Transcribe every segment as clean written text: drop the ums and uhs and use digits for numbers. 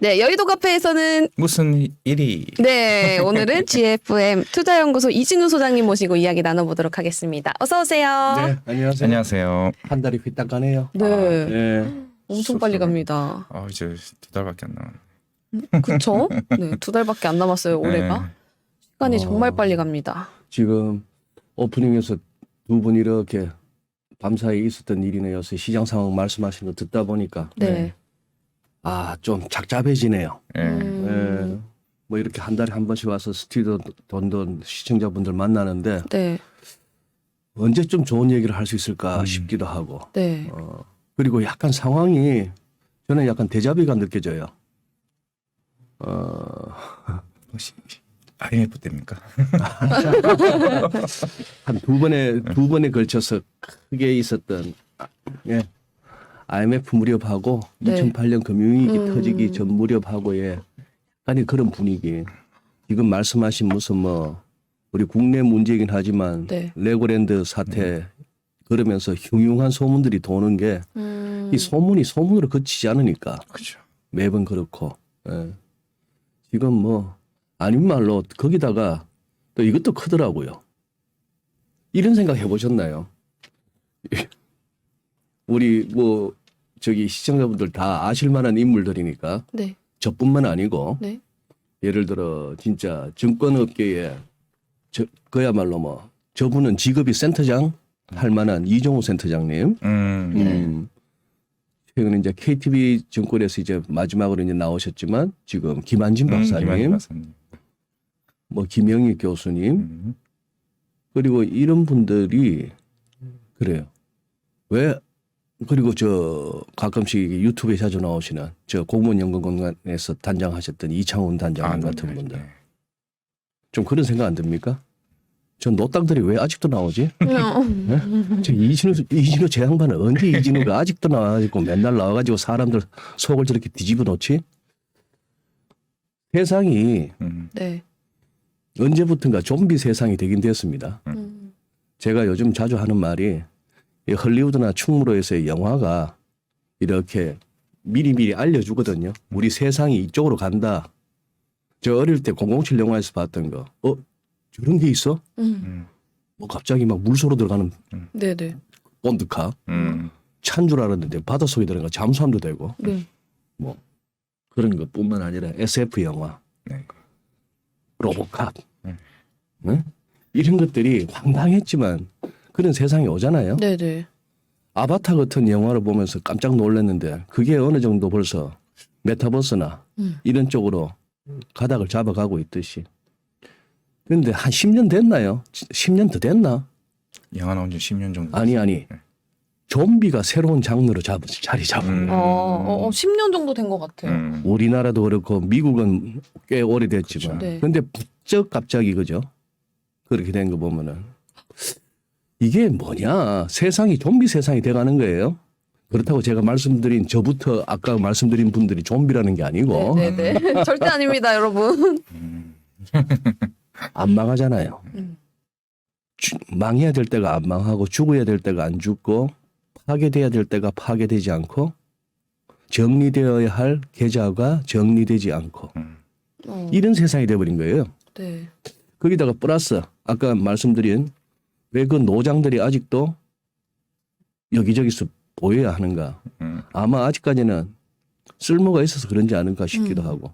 네, 여의도 카페에서는 무슨 일이? 네, 오늘은 GFM 투자연구소 이진우 소장님 모시고 이야기 나눠보도록 하겠습니다. 어서 오세요. 네, 안녕하세요. 안녕하세요. 한 달이 휘딱 가네요. 네, 네. 엄청 빨리 갑니다. 이제 2달밖에 안 남았네. 그쵸? 네, 2달밖에 안 남았어요, 올해가. 시간이 정말 빨리 갑니다. 지금 오프닝에서 두 분이 이렇게 밤사이에 있었던 일이네요. 시장 상황 말씀하신 거 듣다 보니까 네. 좀 착잡해지네요. 예. 네. 뭐 이렇게 한 달에 한 번씩 와서 스튜디오 돈돈 시청자분들 만나는데 네, 언제쯤 좋은 얘기를 할 수 있을까 싶기도 하고 네. 그리고 약간 상황이 저는 약간 데자비가 느껴져요. 혹시 IMF 때입니까? 한 두 번에 걸쳐서 크게 있었던 IMF 무렵하고 네. 2008년 금융위기 터지기 전 무렵하고의 약간의 그런 분위기. 지금 말씀하신 무슨 뭐 우리 국내 문제이긴 하지만 네. 레고랜드 사태 그러면서 흉흉한 소문들이 도는 게 이 소문이 소문으로 그치지 않으니까 그렇죠. 매번 그렇고 지금 뭐 아닌 말로 거기다가 또 이것도 크더라고요. 이런 생각 해보셨나요? 우리 뭐 저기 시청자분들 다 아실 만한 인물들이니까 네, 저뿐만 아니고 네. 예를 들어 진짜 증권업계에 그야말로 뭐 저분은 직업이 센터장 할 만한 이종우 센터장님. 최근에 이제 KTB 증권에서 이제 마지막으로 이제 나오셨지만 지금 김한진 박사님, 김한진 박사님. 뭐 김영희 교수님 그리고 이런 분들이 그래요. 왜 그리고 저 가끔씩 유튜브에 자주 나오시는 저 공무원연금공단에서 단장하셨던 이창훈 단장님 같은 분들 네. 좀 그런 생각 안 듭니까? 전 노땅들이 왜 아직도 나오지? 네? 저 이진우 제 양반은 언제 이진우가 아직도 나와가지고 맨날 나와가지고 사람들 속을 저렇게 뒤집어 놓지? 세상이 네. 언제부턴가 좀비 세상이 되긴 됐습니다. 제가 요즘 자주 하는 말이 이 헐리우드나 충무로에서의 영화가 이렇게 미리미리 알려주거든요. 우리 세상이 이쪽으로 간다. 저 어릴 때 007 영화에서 봤던 거. 저런 게 있어? 뭐 갑자기 막 물소로 들어가는 네네. 본드카. 찬 줄 알았는데 바닷속에 들어가 잠수함도 되고. 네. 뭐 그런 것뿐만 아니라 SF 영화. 네. 로보캅. 네? 이런 것들이 황당했지만 그런 세상이 오잖아요. 네네. 아바타 같은 영화를 보면서 깜짝 놀랐는데 그게 어느 정도 벌써 메타버스나 이런 쪽으로 가닥을 잡아가고 있듯이. 그런데 한 10년 됐나요? 10년 더 됐나? 영화 나온 지 10년 정도. 아니. 좀비가 새로운 장르로 자리 잡은 거예요. 10년 정도 된 것 같아요. 우리나라도 그렇고 미국은 꽤 오래됐지만. 그렇죠. 네. 근데 부쩍 갑자기 그죠? 그렇게 된 거 보면은 이게 뭐냐? 세상이 좀비 세상이 돼가는 거예요. 그렇다고 제가 말씀드린 저부터 아까 말씀드린 분들이 좀비라는 게 아니고 네네. 절대 아닙니다, 여러분. 안 망하잖아요. 망해야 될 때가 안 망하고 죽어야 될 때가 안 죽고 파괴돼야 될 때가 파괴되지 않고 정리되어야 할 계좌가 정리되지 않고 이런 세상이 돼버린 거예요. 네. 거기다가 플러스 아까 말씀드린 왜 그 노장들이 아직도 여기저기서 보여야 하는가. 아마 아직까지는 쓸모가 있어서 그런지 않을까 싶기도 하고.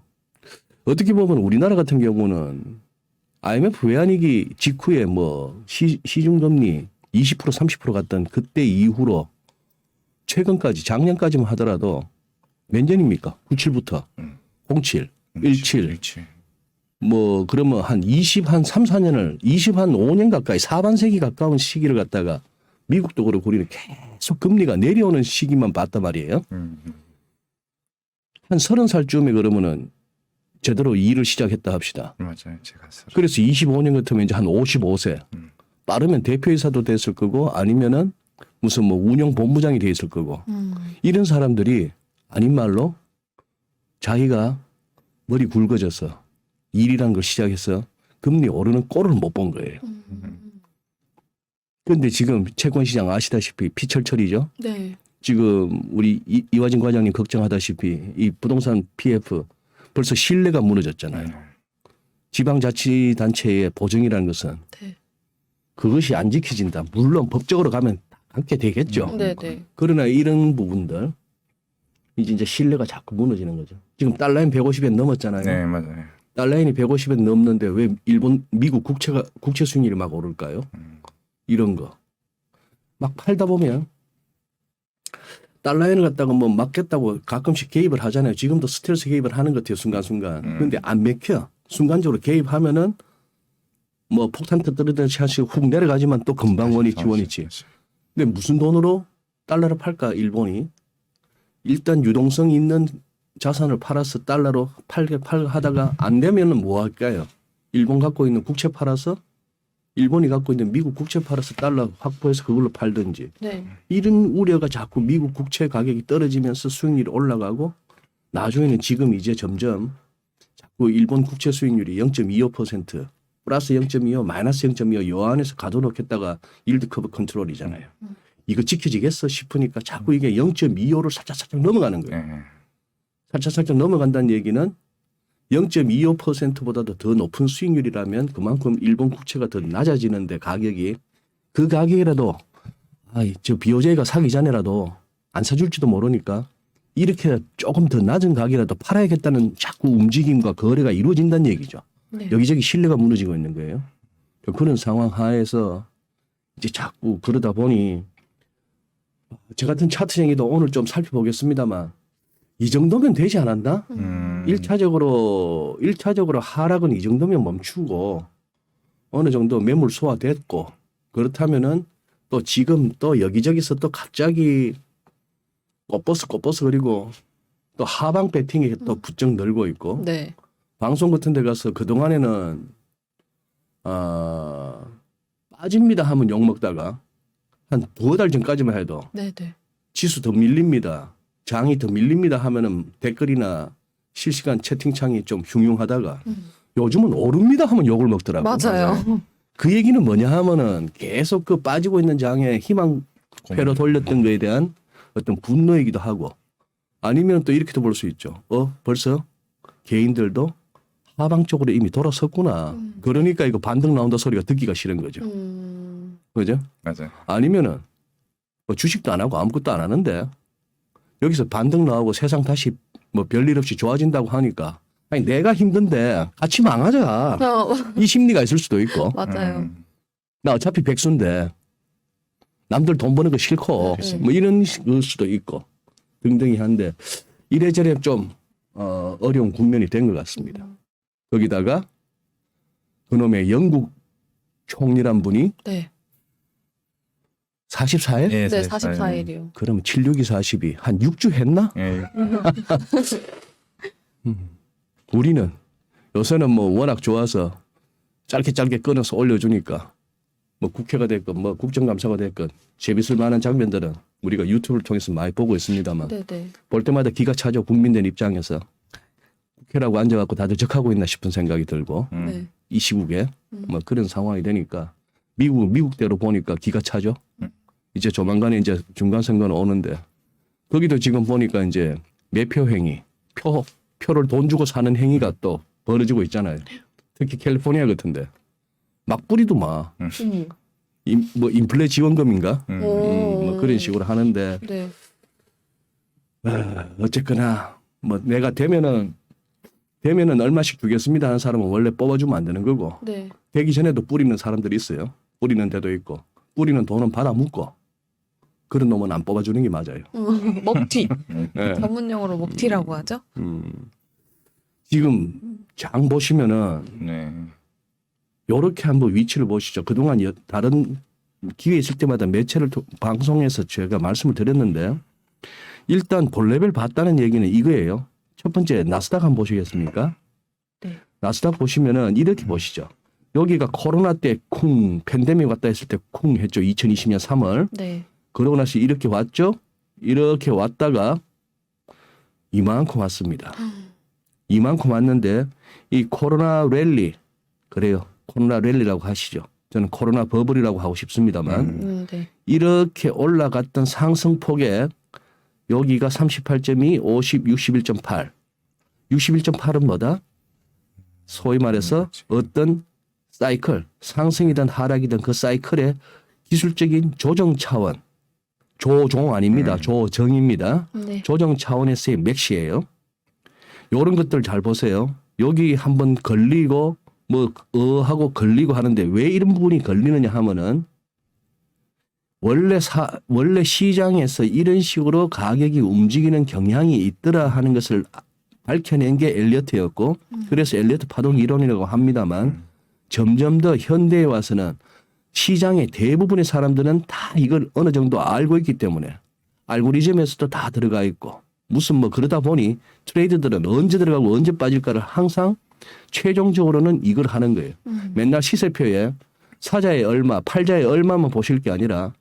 어떻게 보면 우리나라 같은 경우는 IMF 외환위기 직후에 뭐 시중금리 20% 30% 갔던 그때 이후로 최근까지 작년까지만 하더라도 몇 년입니까? 97부터 07, 17 뭐 그러면 한 3, 4년을 5년 가까이 4반세기 가까운 시기를 갖다가 미국도 그렇고 우리는 계속 금리가 내려오는 시기만 봤단 말이에요. 한 30살쯤에 그러면은 제대로 일을 시작했다 합시다. 맞아요. 제가 그래서 25년 같으면 이제 한 55세. 빠르면 대표이사도 됐을 거고 아니면은 무슨 뭐 운영 본부장이 돼 있을 거고. 이런 사람들이 아닌 말로 자기가 머리 굵어져서 일이란 걸 시작해서 금리 오르는 꼴을 못 본 거예요. 그런데 지금 채권시장 아시다시피 피철철이죠. 네. 지금 우리 이화진 과장님 걱정하다시피 이 부동산 PF 벌써 신뢰가 무너졌잖아요. 지방자치단체의 보증이라는 것은 네. 그것이 안 지켜진다. 물론 법적으로 가면 함께 되겠죠. 네네. 그러나 이런 부분들 이제 신뢰가 자꾸 무너지는 거죠. 지금 달러인 150엔 넘었잖아요. 네, 맞아요. 달러인이 150엔 넘는데 왜 미국 국채 수익률이 막 오를까요? 이런 거. 막 팔다 보면 달러인을 갖다가 뭐 막겠다고 가끔씩 개입을 하잖아요. 지금도 스트레스 개입을 하는 것 같아요. 순간순간. 근데 안 맥혀. 순간적으로 개입하면은 뭐 폭탄 터뜨리듯이 하시고 훅 내려가지만 또 금방 원위치. 근데 무슨 돈으로 달러를 팔까 일본이? 일단 유동성 있는 자산을 팔아서 달러로 팔게 하다가 안 되면은 뭐 할까요? 일본 갖고 있는 국채 팔아서 일본이 갖고 있는 미국 국채 팔아서 달러 확보해서 그걸로 팔든지. 네. 이런 우려가 자꾸 미국 국채 가격이 떨어지면서 수익률이 올라가고 나중에는 지금 이제 점점 자꾸 일본 국채 수익률이 0.25% 플러스 0.25 마이너스 0.25 요 안에서 가둬놓겠다가 일드 커브 컨트롤이잖아요. 이거 지켜지겠어 싶으니까 자꾸 이게 0.25를 살짝 넘어가는 거예요. 네. 살짝 넘어간다는 얘기는 0.25%보다도 더 높은 수익률이라면 그만큼 일본 국채가 더 낮아지는데 가격이 그 가격이라도 저 BOJ가 사기 전에라도 안 사줄지도 모르니까 이렇게 조금 더 낮은 가격이라도 팔아야겠다는 자꾸 움직임과 거래가 이루어진다는 얘기죠. 네. 여기저기 신뢰가 무너지고 있는 거예요. 그런 상황 하에서 이제 자꾸 그러다 보니 저 같은 차트쟁이도 오늘 좀 살펴보겠습니다만 이 정도면 되지 않았나? 1차적으로 하락은 이 정도면 멈추고 어느 정도 매물 소화됐고 그렇다면은 또 지금 또 여기저기서 또 갑자기 꽃버스 그리고 또 하방 배팅이 또 부쩍 늘고 있고 네. 방송 같은 데 가서 그동안에는 빠집니다 하면 욕먹다가 한 두어 달 전까지만 해도 네네. 지수 더 밀립니다. 장이 더 밀립니다 하면은 댓글이나 실시간 채팅창이 좀 흉흉하다가 요즘은 오릅니다 하면 욕을 먹더라고요. 맞아요. 그 얘기는 뭐냐 하면은 계속 그 빠지고 있는 장에 희망회로 돌렸던 거에 대한 어떤 분노이기도 하고 아니면 또 이렇게도 볼 수 있죠. 벌써 개인들도 하방 쪽으로 이미 돌아섰구나. 그러니까 이거 반등 나온다 소리가 듣기가 싫은 거죠. 그죠? 맞아요. 아니면은 뭐 주식도 안 하고 아무것도 안 하는데 여기서 반등 나오고 세상 다시 뭐 별일 없이 좋아진다고 하니까 아니 내가 힘든데 같이 망하자. 이 심리가 있을 수도 있고 맞아요. 나 어차피 백수인데 남들 돈 버는 거 싫고 뭐 이런 수도 있고 등등이 한데 이래저래 좀 어려운 국면이 된 것 같습니다. 거기다가 그놈의 영국 총리란 분이 네. 44일? 예, 네, 44일이요. 그러면 762 42 한 6주 했나? 예. 우리는 요새는 뭐 워낙 좋아서 짧게 끊어서 올려주니까 뭐 국회가 됐건 뭐 국정감사가 됐건 재밌을 만한 장면들은 우리가 유튜브를 통해서 많이 보고 있습니다만 네네. 볼 때마다 기가 차죠. 국민들 입장에서 국회라고 앉아갖고 다들 적하고 있나 싶은 생각이 들고 네. 이 시국에 뭐 그런 상황이 되니까 미국대로 보니까 기가 차죠. 이제 조만간에 이제 중간선거는 오는데 거기도 지금 보니까 이제 매표 행위, 표를 돈 주고 사는 행위가 또 벌어지고 있잖아요. 특히 캘리포니아 같은데 막 뿌리도 뭐 인플레 지원금인가? 뭐 그런 식으로 하는데 네. 어쨌거나 뭐 내가 되면은 얼마씩 주겠습니다 하는 사람은 원래 뽑아주면 안 되는 거고 네. 되기 전에도 뿌리는 사람들이 있어요. 뿌리는 데도 있고 뿌리는 돈은 받아 묻고 그런 놈은 안 뽑아주는 게 맞아요. 먹튀. 네. 전문용어로 먹튀라고 하죠. 지금 장 보시면은 네. 요렇게 한번 위치를 보시죠. 그동안 다른 기회 있을 때마다 매체를 방송에서 제가 말씀을 드렸는데 일단 볼레벨 봤다는 얘기는 이거예요. 첫 번째 나스닥 한번 보시겠습니까? 네. 나스닥 보시면은 이렇게 보시죠. 여기가 코로나 때 쿵 팬데믹 왔다 했을 때 쿵 했죠. 2020년 3월. 네. 그러고 나서 이렇게 왔죠. 이렇게 왔다가 이만큼 왔습니다. 이만큼 왔는데 이 코로나 랠리 그래요. 코로나 랠리라고 하시죠. 저는 코로나 버블이라고 하고 싶습니다만 네. 이렇게 올라갔던 상승폭에 여기가 38.2, 50, 61.8 61.8은 뭐다? 소위 말해서 어떤 사이클, 상승이든 하락이든 그 사이클의 기술적인 조정 차원, 조종 아닙니다. 조정입니다. 네. 조정 차원에서의 맥시예요. 이런 것들 잘 보세요. 여기 한번 걸리고 뭐 하고 걸리고 하는데 왜 이런 부분이 걸리느냐 하면은 원래 시장에서 이런 식으로 가격이 움직이는 경향이 있더라 하는 것을 밝혀낸 게 엘리어트였고 그래서 엘리어트 파동 이론이라고 합니다만 점점 더 현대에 와서는 시장의 대부분의 사람들은 다 이걸 어느 정도 알고 있기 때문에 알고리즘에서도 다 들어가 있고 무슨 뭐 그러다 보니 트레이드들은 언제 들어가고 언제 빠질까를 항상 최종적으로는 이걸 하는 거예요. 맨날 시세표에 사자의 얼마, 팔자의 얼마만 보실 게 아니라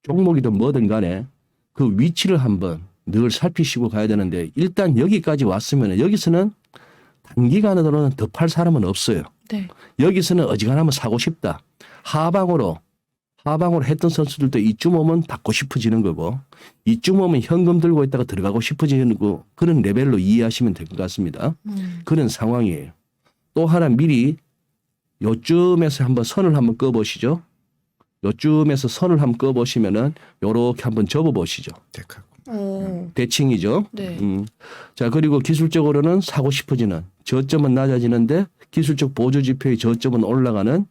종목이든 뭐든 간에 그 위치를 한번 늘 살피시고 가야 되는데 일단 여기까지 왔으면 여기서는 단기간으로는 더 팔 사람은 없어요. 네. 여기서는 어지간하면 사고 싶다. 하방으로 했던 선수들도 이쯤 오면 받고 싶어지는 거고 이쯤 오면 현금 들고 있다가 들어가고 싶어지는 거 그런 레벨로 이해하시면 될 것 같습니다. 그런 상황이에요. 또 하나 미리 요쯤에서 한번 선을 한번 꺼보시죠. 요쯤에서 선을 한번 꺼보시면은 요렇게 한번 접어보시죠. 데카고. 대칭이죠. 네. 자 그리고 기술적으로는 사고 싶어지는 저점은 낮아지는데 기술적 보조 지표의 저점은 올라가는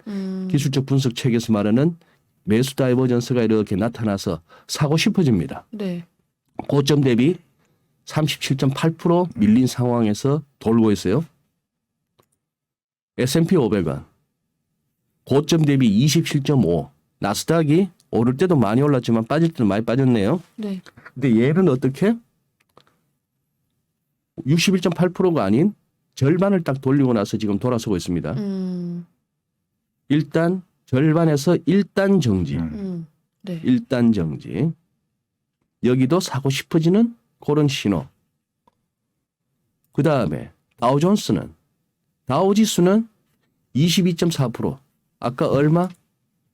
기술적 분석 책에서 말하는 매수 다이버전스가 이렇게 나타나서 사고 싶어집니다. 네. 고점 대비 37.8% 밀린 상황에서 돌고 있어요. S&P 500은 고점 대비 27.5. 나스닥이 오를 때도 많이 올랐지만 빠질 때도 많이 빠졌네요. 네. 근데 얘는 어떻게? 61.8%가 아닌 절반을 딱 돌리고 나서 지금 돌아서고 있습니다. 일단 절반에서 일단 정지. 네. 일단 정지. 여기도 사고 싶어지는 그런 신호. 그 다음에 다우존스는 다우지수는 22.4%. 아까 얼마?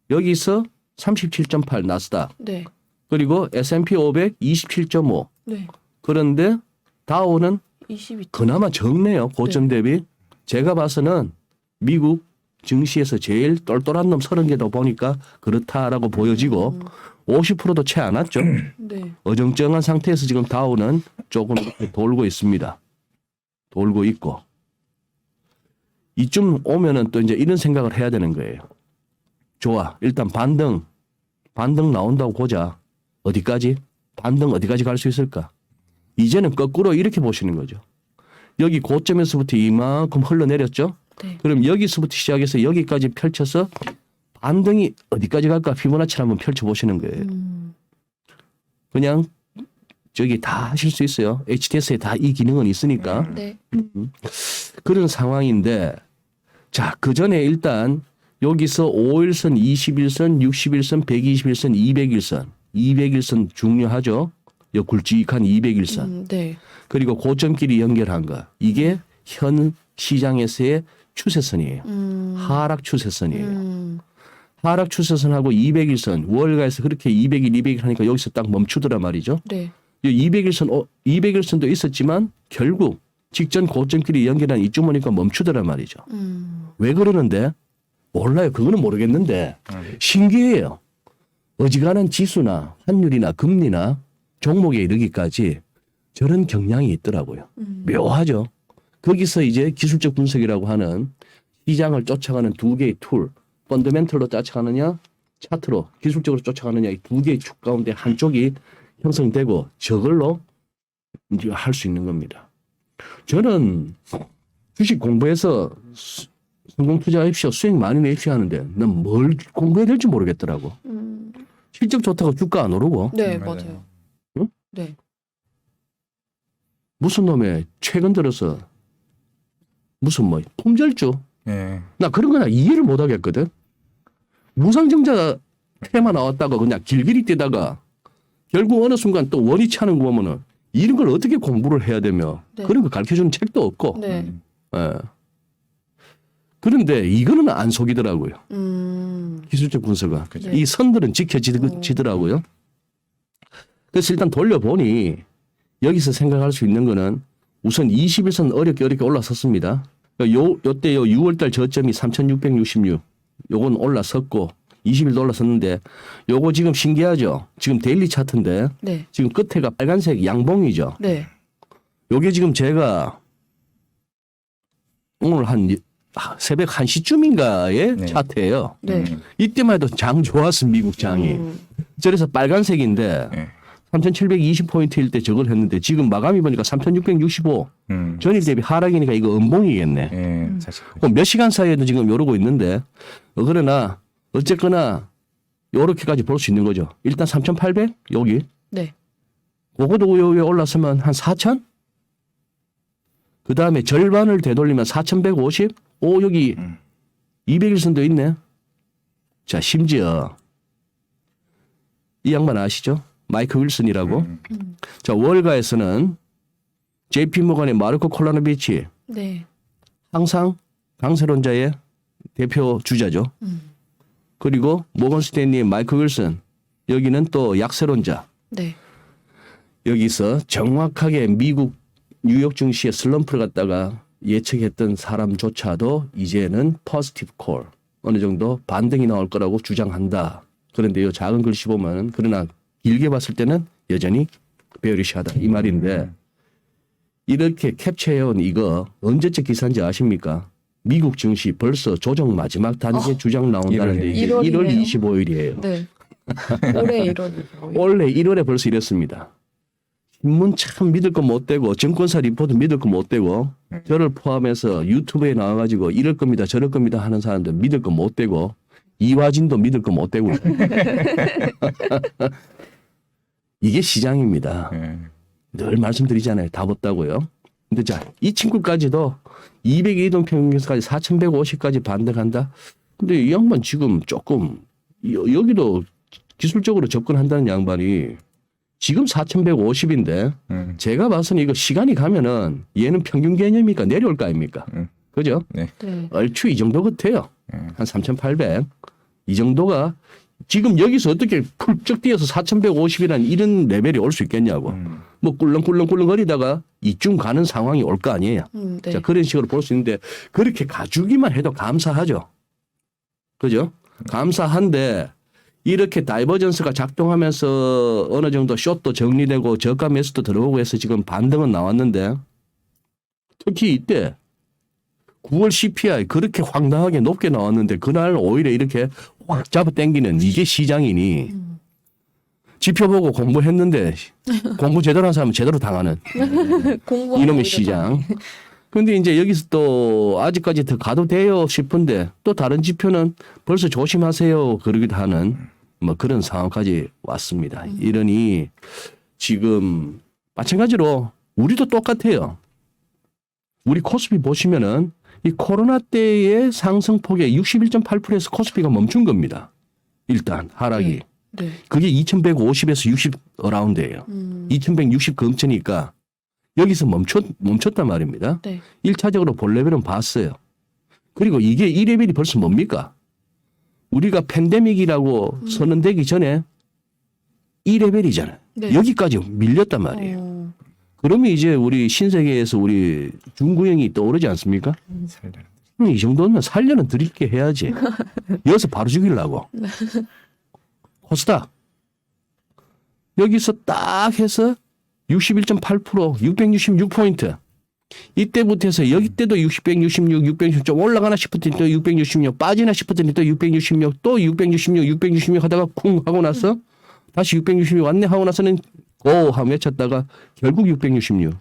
여기서 37.8 나스닥. 네. 그리고 S&P 500 27.5. 네. 그런데 다우는 22. 그나마 적네요. 고점 대비. 제가 봐서는 미국 증시에서 제일 똘똘한 놈 30개도 보니까 그렇다라고 보여지고 50%도 채 안 왔죠. 네. 어정쩡한 상태에서 지금 다우는 조금 이렇게 돌고 있습니다. 돌고 있고. 이쯤 오면은 또 이제 이런 생각을 해야 되는 거예요. 좋아. 일단 반등 나온다고 보자. 어디까지? 반등 어디까지 갈 수 있을까? 이제는 거꾸로 이렇게 보시는 거죠. 여기 고점에서부터 이만큼 흘러내렸죠. 네. 그럼 여기서부터 시작해서 여기까지 펼쳐서 반등이 어디까지 갈까 피보나치를 한번 펼쳐보시는 거예요. 그냥 저기 다 하실 수 있어요. HTS에 다 이 기능은 있으니까. 네. 그런 상황인데 자, 그 전에 일단 여기서 5일선, 21선, 61선, 121선, 201선. 201선 중요하죠. 요 굵직한 201선. 네. 그리고 고점끼리 연결한 거. 이게 현 시장에서의 추세선이에요. 하락 추세선이에요. 하락 추세선하고 201선 월가에서 그렇게 200일, 200일 하니까 여기서 딱 멈추더란 말이죠. 네. 200일선, 200일선도 있었지만 결국 직전 고점끼리 연결한 이쯤 오니까 멈추더란 말이죠. 왜 그러는데? 몰라요. 그거는 모르겠는데 신기해요. 어지간한 지수나 환율이나 금리나 종목에 이르기까지 저런 경향이 있더라고요. 묘하죠. 거기서 이제 기술적 분석이라고 하는 시장을 쫓아가는 두 개의 툴, 펀더멘털로 쫓아가느냐, 차트로 기술적으로 쫓아가느냐 이 두 개의 축 가운데 한쪽이 형성되고 저걸로 이제 할 수 있는 겁니다. 저는 주식 공부해서 성공 투자합시오. 수익 많이 내십시오 하는데 난 뭘 공부해야 될지 모르겠더라고. 실적 좋다고 주가 안 오르고 네, 맞아요. 응? 네. 무슨 놈의 최근 들어서 무슨 뭐 품절주 예. 나 그런 거 나 이해를 못 하겠거든. 무상증자 테마 나왔다가 그냥 길길이 뛰다가 결국 어느 순간 또 원위치 하는 거 보면은 이런 걸 어떻게 공부를 해야 되며 네. 그런 거 가르쳐주는 책도 없고 네. 예. 그런데 이거는 안 속이더라고요. 기술적 분석은. 그죠. 이 선들은 지켜지더라고요. 그래서 일단 돌려보니 여기서 생각할 수 있는 거는 우선 21선 어렵게 올라섰습니다. 요때 6월달 저점이 3,666. 요건 올라섰고 20일도 올라섰는데 요거 지금 신기하죠. 지금 데일리 차트인데 네. 지금 끝에가 빨간색 양봉이죠. 네. 요게 지금 제가 오늘 한 새벽 1시쯤인가의 네. 차트예요. 네. 이때만 해도 장 좋았어 미국 장이. 그래서 빨간색인데 네. 3,720포인트일 때 저걸 했는데 지금 마감이 보니까 3,665. 전일 대비 하락이니까 이거 음봉이겠네. 예, 사실 그럼 몇 시간 사이에도 지금 요러고 있는데 그러나 어쨌거나 요렇게까지 볼 수 있는 거죠. 일단 3,800 여기. 네. 그거도 요 위에 올랐으면 한 4,000? 그 다음에 절반을 되돌리면 4,150? 오 여기 200일선도 있네. 자 심지어 이 양반 아시죠? 마이크 윌슨이라고. 자 월가에서는 JP모간의 마르코 콜라노비치 네. 항상 강세론자의 대표 주자죠. 그리고 모건 스탠리의 마이크 윌슨 여기는 또 약세론자. 네. 여기서 정확하게 미국 뉴욕 증시의 슬럼프를 갖다가 예측했던 사람조차도 이제는 포지티브 콜 어느 정도 반등이 나올 거라고 주장한다. 그런데 이 작은 글씨 보면 그러나 길게 봤을 때는 여전히 베어리시하다 이 말인데 이렇게 캡처해온 이거 언제적 기사인지 아십니까? 미국 증시 벌써 조정 마지막 단계 주장 나온다는데 이게 1월 1월이네요. 25일이에요. 네. 올해 1월이죠. 원래 1월에 벌써 이랬습니다. 신문 참 믿을 거 못 되고 증권사 리포트 믿을 거 못 되고 저를 포함해서 유튜브에 나와가지고 이럴 겁니다 저럴 겁니다 하는 사람들 믿을 거 못 되고 이화진도 믿을 거 못 되고 이게 시장입니다. 예. 늘 말씀드리잖아요. 다 봤다고요. 근데 자, 이 친구까지도 200일 평균선까지 4,150까지 반등한다. 근데 이 양반 지금 조금 여기도 기술적으로 접근한다는 양반이 지금 4,150인데 제가 봐서는 이거 시간이 가면은 얘는 평균 개념이니까 내려올 거 아닙니까? 그죠? 네. 얼추 이 정도 같아요. 한 3,800. 이 정도가 지금 여기서 어떻게 훌쩍 뛰어서 4,150이라는 이런 레벨이 올 수 있겠냐고. 뭐 꿀렁꿀렁꿀렁거리다가 이쯤 가는 상황이 올 거 아니에요. 네. 자, 그런 식으로 볼 수 있는데 그렇게 가주기만 해도 감사하죠. 그죠? 감사한데 이렇게 다이버전스가 작동하면서 어느 정도 숏도 정리되고 저가 매수도 들어오고 해서 지금 반등은 나왔는데 특히 이때 9월 CPI 그렇게 황당하게 높게 나왔는데 그날 오히려 이렇게 확 잡아 당기는 이게 시장이니 지표 보고 공부했는데 공부 제대로 한 사람은 제대로 당하는 이놈의 시장. 근데 이제 여기서 또 아직까지 더 가도 돼요 싶은데 또 다른 지표는 벌써 조심하세요 그러기도 하는 뭐 그런 상황까지 왔습니다. 이러니 지금 마찬가지로 우리도 똑같아요. 우리 코스피 보시면은 이 코로나 때의 상승폭의 61.8%에서 코스피가 멈춘 겁니다. 일단 하락이. 네. 그게 2150에서 60 어라운드예요. 2160 근처니까 여기서 멈췄단 말입니다. 네. 1차적으로 볼 레벨은 봤어요. 그리고 이게 이 레벨이 벌써 뭡니까? 우리가 팬데믹이라고 선언되기 전에 이 레벨이잖아요. 네. 여기까지 밀렸단 말이에요. 그러면 이제 우리 신세계에서 우리 중구형이 떠오르지 않습니까? 살려는 이 정도면 살려는 드릴게 해야지. 여기서 바로 죽이려고. 코스닥. 여기서 딱 해서 61.8% 666포인트. 이때부터 해서 여기 때도 666, 666 좀 올라가나 싶었더니 또 666 빠지나 싶었더니 또 666 또 666, 666 하다가 쿵 하고 나서 다시 666 왔네 하고 나서는 고 하고 외쳤다가 결국 666.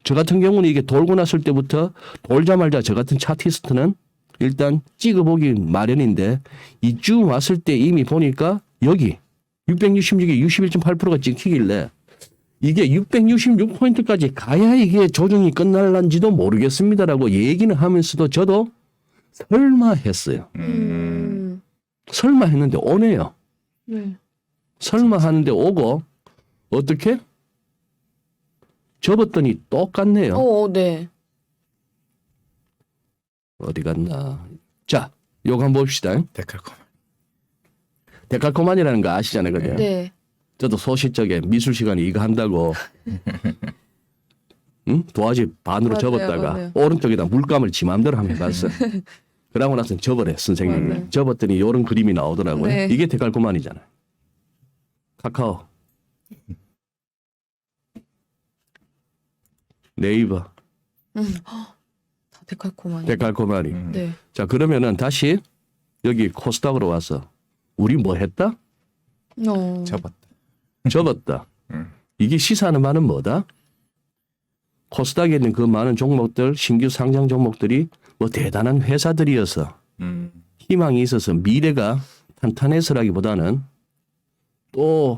저 같은 경우는 이게 돌고 났을 때부터 돌자말자 저 같은 차티스트는 일단 찍어보기 마련인데 이쯤 왔을 때 이미 보니까 여기 666에 61.8%가 찍히길래 이게 666포인트까지 가야 이게 조정이 끝날란지도 모르겠습니다라고 얘기는 하면서도 저도 설마 했어요. 설마 했는데 오네요. 네. 설마 하는데 오고 어떻게? 접었더니 똑같네요. 네. 어디 갔나? 자, 요거 한번 봅시다. 데칼코마. 데칼코만이라는 거 아시잖아요. 그죠? 네. 저도 소시적에 미술 시간에 이거 한다고 응? 도화지 반으로 맞아요, 접었다가 맞아요. 오른쪽에다 물감을 지 마음대로 하면 봤어. 그러고 나서 접으래 선생님이. 맞아요. 접었더니 이런 그림이 나오더라고요. 네. 이게 데칼코마니잖아요. 카카오, 네이버, 다 데칼코마니. 데칼코마니. 네. 자 그러면은 다시 여기 코스닥으로 와서 우리 뭐 했다? 접었다. 접었다. 음. 이게 시사하는 바는 뭐다? 코스닥에 있는 그 많은 종목들, 신규 상장 종목들이 뭐 대단한 회사들이어서 희망이 있어서 미래가 탄탄해서라기보다는 또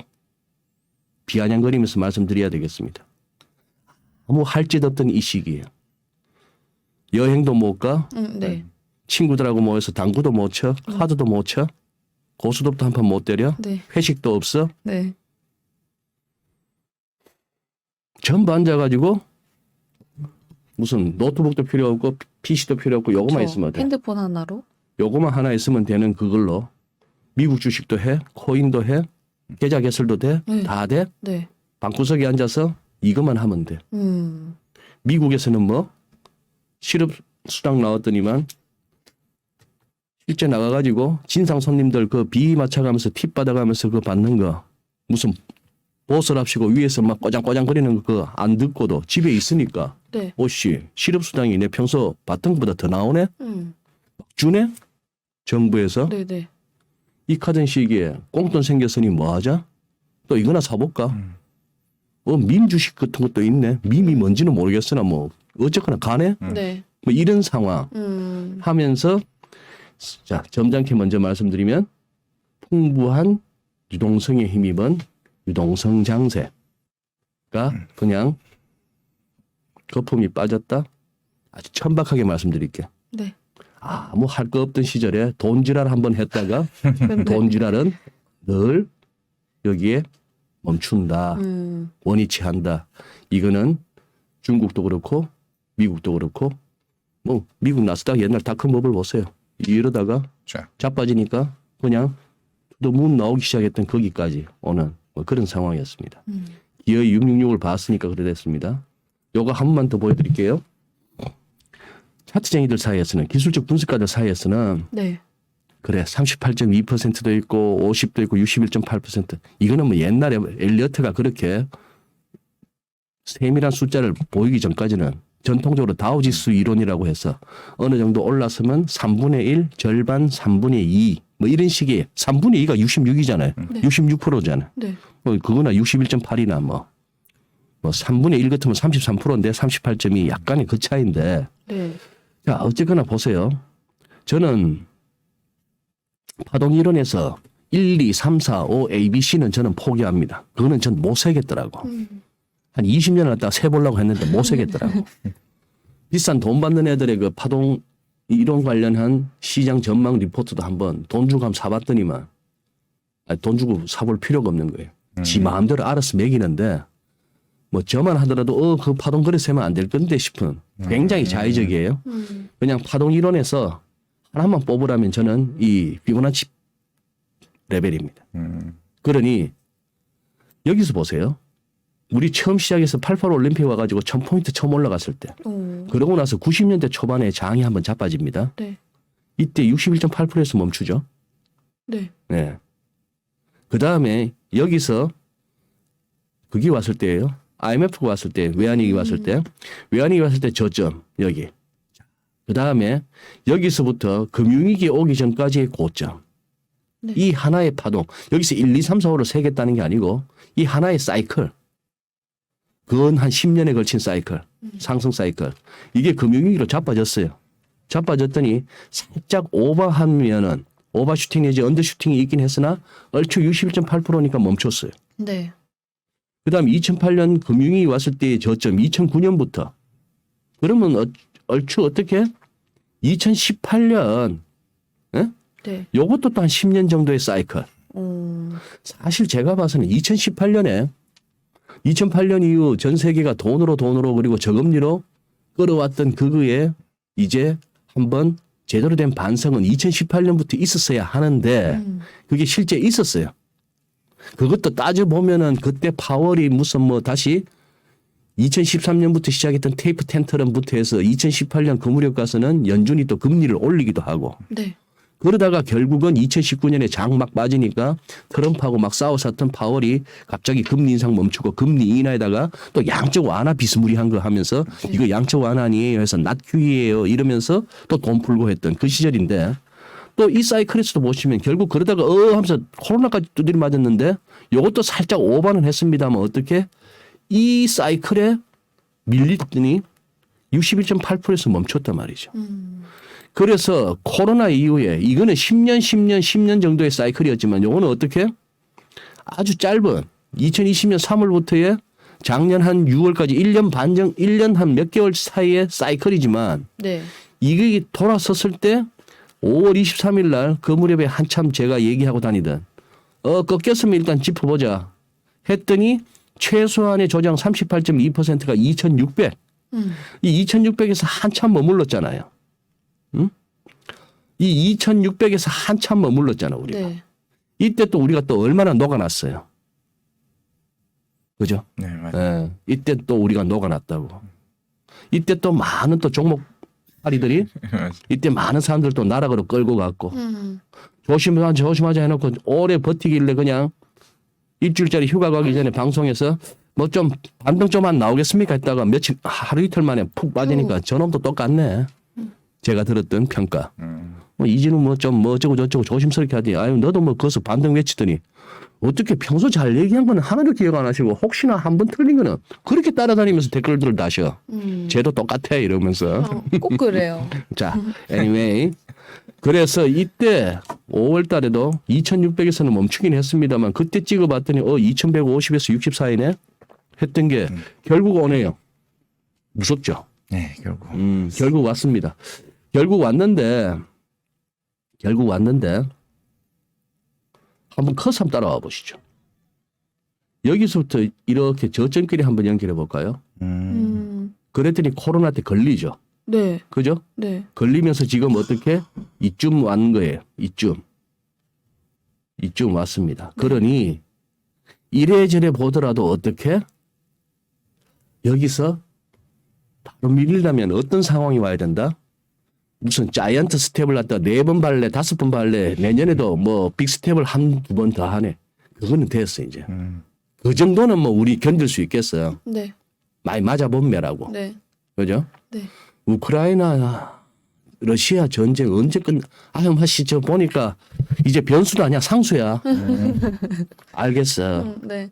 비아냥거리면서 말씀드려야 되겠습니다. 아무 할 짓 없던 이 시기에 여행도 못 가, 네. 친구들하고 모여서 당구도 못 쳐, 카드도 못 쳐, 고스톱도 한 판 못 때려, 네. 회식도 없어. 네. 전부 앉아가지고 무슨 노트북도 필요 없고 PC도 필요 없고 요거만 저 있으면 돼. 핸드폰 하나로. 요거만 하나 있으면 되는 그걸로 미국 주식도 해, 코인도 해, 계좌 개설도 돼, 네. 다 돼. 네. 방구석에 앉아서 이것만 하면 돼. 미국에서는 뭐 실업 수당 나왔더니만 실제 나가가지고 진상 손님들 그 비 맞춰가면서 팁 받아가면서 그거 받는 거 무슨 보스랍시고 위에서 막 꼬장꼬장거리는 거 안 듣고도 집에 있으니까 네. 오씨 실업 수당이 내 평소 받던 것보다 더 나오네 주네 정부에서 네네. 이 카드 시기에 꽁돈 생겼으니 뭐 하자 또 이거나 사볼까 밈 주식 같은 것도 있네 밈이 뭔지는 모르겠으나 뭐 어쨌거나 가네 네. 뭐 이런 상황 하면서 자 점잖게 먼저 말씀드리면 풍부한 유동성에 힘입은 유동성 장세가 그냥 거품이 빠졌다. 아주 천박하게 말씀드릴게요. 네. 아무 할 거 없던 시절에 돈지랄 한번 했다가 돈지랄은 늘 여기에 멈춘다. 원위치 한다. 이거는 중국도 그렇고 미국도 그렇고 뭐 미국 나스닥 옛날 다큰법을 보세요. 이러다가 자, 자빠지니까 그냥 문 나오기 시작했던 거기까지 오는 뭐 그런 상황이었습니다. 기어이 666을 봤으니까 그래 됐습니다. 요거 한 번만 더 보여드릴게요. 차트쟁이들 사이에서는 기술적 분석가들 사이에서는 네. 그래 38.2%도 있고 50도 있고 61.8% 이거는 뭐 옛날에 엘리어트가 그렇게 세밀한 숫자를 보이기 전까지는 전통적으로 다우지수 이론이라고 해서 어느 정도 올랐으면 3분의 1, 절반, 3분의 2 뭐 이런 식의 3분의 2가 66이잖아요. 네. 66%잖아요. 네. 그거나 61.8이나 뭐 3분의 1 같으면 33%인데 38.2 약간의 그 차이인데 네. 자 어쨌거나 보세요. 저는 파동 이론에서 1, 2, 3, 4, 5, A, B, C는 저는 포기합니다. 그거는 전 못 세겠더라고. 한 20년을 갖다가 세보려고 했는데 못 세겠더라고. 비싼 돈 받는 애들의 그 파동 이론 관련한 시장 전망 리포트도 한번 돈 주고 한번 사봤더니만 돈 주고 사볼 필요가 없는 거예요. 지 마음대로 알아서 매기는데 뭐 저만 하더라도 그 파동 그래 세면 안 될 건데 싶은 굉장히 자의적이에요. 그냥 파동 이론에서 하나만 뽑으라면 저는 이 피보나치 레벨입니다. 그러니 여기서 보세요. 우리 처음 시작해서 88 올림픽 와가지고 1000포인트 처음 올라갔을 때 그러고 나서 90년대 초반에 장이 한번 자빠집니다. 네. 이때 61.8%에서 멈추죠. 네. 네. 그 다음에 여기서 그게 왔을 때예요. IMF가 왔을 때, 외환위기 왔을 때, 외환위기 왔을 때 저점 여기. 그 다음에 여기서부터 금융위기 오기 전까지의 고점. 네. 이 하나의 파동. 여기서 1, 2, 3, 4, 5를 세겠다는 게 아니고 이 하나의 사이클. 그건 한 10년에 걸친 사이클. 상승 사이클. 이게 금융위기로 자빠졌어요. 자빠졌더니 살짝 오버하면은 오버슈팅 내지 언더슈팅이 있긴 했으나 얼추 61.8%니까 멈췄어요. 네. 그 다음 2008년 금융위기 왔을 때의 저점 2009년부터 그러면 얼추 어떻게 2018년 예? 네. 요것도 또 한 10년 정도의 사이클. 사실 제가 봐서는 2018년에 2008년 이후 전 세계가 돈으로 그리고 저금리로 끌어왔던 그거에 이제 한번 제대로 된 반성은 2018년부터 있었어야 하는데 그게 실제 있었어요. 그것도 따져보면은 그때 파월이 무슨 뭐 다시 2013년부터 시작했던 테이프 텐트럼부터 해서 2018년 그 무렵 가서는 연준이 또 금리를 올리기도 하고 네. 그러다가 결국은 2019년에 장 막 빠지니까 트럼프하고 막 싸웠었던 파월이 갑자기 금리 인상 멈추고 금리 인하에다가 또 양적 완화 비스무리한 거 하면서 이거 양적 완화 아니에요 해서 낮 QE예요 이러면서 또 돈 풀고 했던 그 시절인데 또 이 사이클에서도 보시면 결국 그러다가 하면서 코로나까지 두드려 맞았는데 이것도 살짝 오버는 했습니다만 어떻게 이 사이클에 밀리더니 61.8%에서 멈췄단 말이죠. 그래서 코로나 이후에 이거는 10년 정도의 사이클이었지만 요거는 어떻게 아주 짧은 2020년 3월부터의 작년 한 6월까지 1년 반 1년 한 몇 개월 사이의 사이클이지만 네. 이게 돌아섰을 때 5월 23일 날 그 무렵에 한참 제가 얘기하고 다니던 꺾였으면 일단 짚어보자 했더니 최소한의 조정 38.2%가 2,600. 이 2,600에서 한참 머물렀잖아요. 응? 이 2,600에서 한참 머물렀잖아 우리가. 네. 이때 또 우리가 또 얼마나 녹아났어요. 그죠? 네, 맞아요. 예, 이때 또 우리가 녹아났다고. 이때 또 많은 또 종목파리들이 이때 많은 사람들 또 나락으로 끌고 갔고 조심하자 해놓고 오래 버티길래 그냥 일주일짜리 휴가 가기 전에 방송에서 뭐 좀 반등 좀 안 나오겠습니까 했다가 며칠 하루 이틀 만에 푹 빠지니까 저놈도 똑같네. 제가 들었던 평가. 뭐 이진우 뭐 좀 뭐 어쩌고 저쩌고 조심스럽게 하더니 아유 너도 뭐 거기서 반등 외치더니 어떻게 평소 잘 얘기한 거는 하나도 기억 안 하시고 혹시나 한 번 틀린 거는 그렇게 따라다니면서 댓글들을 다셔. 쟤도 똑같아 이러면서. 꼭 그래요. 자, anyway. 그래서 이때 5월 달에도 2,600에서는 멈추긴 했습니다만 그때 찍어봤더니 2,150에서 64이네 했던 게 결국 오네요. 무섭죠? 네, 결국. 결국 왔습니다. 결국 왔는데 한번 커서 한번 따라와 보시죠. 여기서부터 이렇게 저점끼리 한번 연결해 볼까요? 그랬더니 코로나 때 걸리죠. 네. 그죠? 네. 걸리면서 지금 어떻게 이쯤 왔는 거예요. 이쯤 왔습니다. 그러니 이래저래 보더라도 어떻게 여기서 바로 밀리려면 어떤 상황이 와야 된다? 무슨 자이언트 스텝을 갖다 4번 발래 5번 발래 내년에도 뭐 빅스텝을 1-2번 더 하네. 그거는 됐어 이제. 그 정도는 뭐 우리 견딜 수 있겠어요. 네. 많이 맞아본매라고. 네. 그죠? 네. 우크라이나 러시아 전쟁 언제 아유 마씨 저 보니까 이제 변수도 아니야 상수야. 알겠어. 네.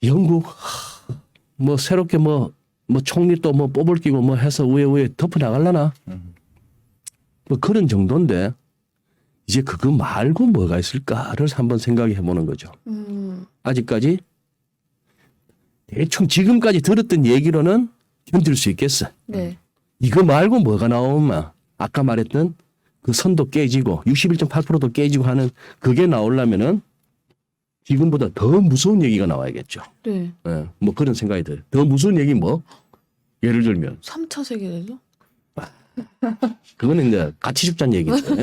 영국 뭐 새롭게 뭐 총리 또 뭐 뽑을 끼고 뭐 해서 우에 덮어 나갈라나? 뭐 그런 정도인데 이제 그거 말고 뭐가 있을까를 한번 생각해 보는 거죠. 아직까지 대충 지금까지 들었던 얘기로는 견딜 수 있겠어. 네. 이거 말고 뭐가 나오면 아까 말했던 그 선도 깨지고 61.8%도 깨지고 하는 그게 나오려면은 지금보다 더 무서운 얘기가 나와야겠죠. 네. 예, 뭐 그런 생각이 들어요. 더 무서운 얘기 뭐? 예를 들면 3차 세계대전? 그거는 이제 같이 죽자는 얘기죠.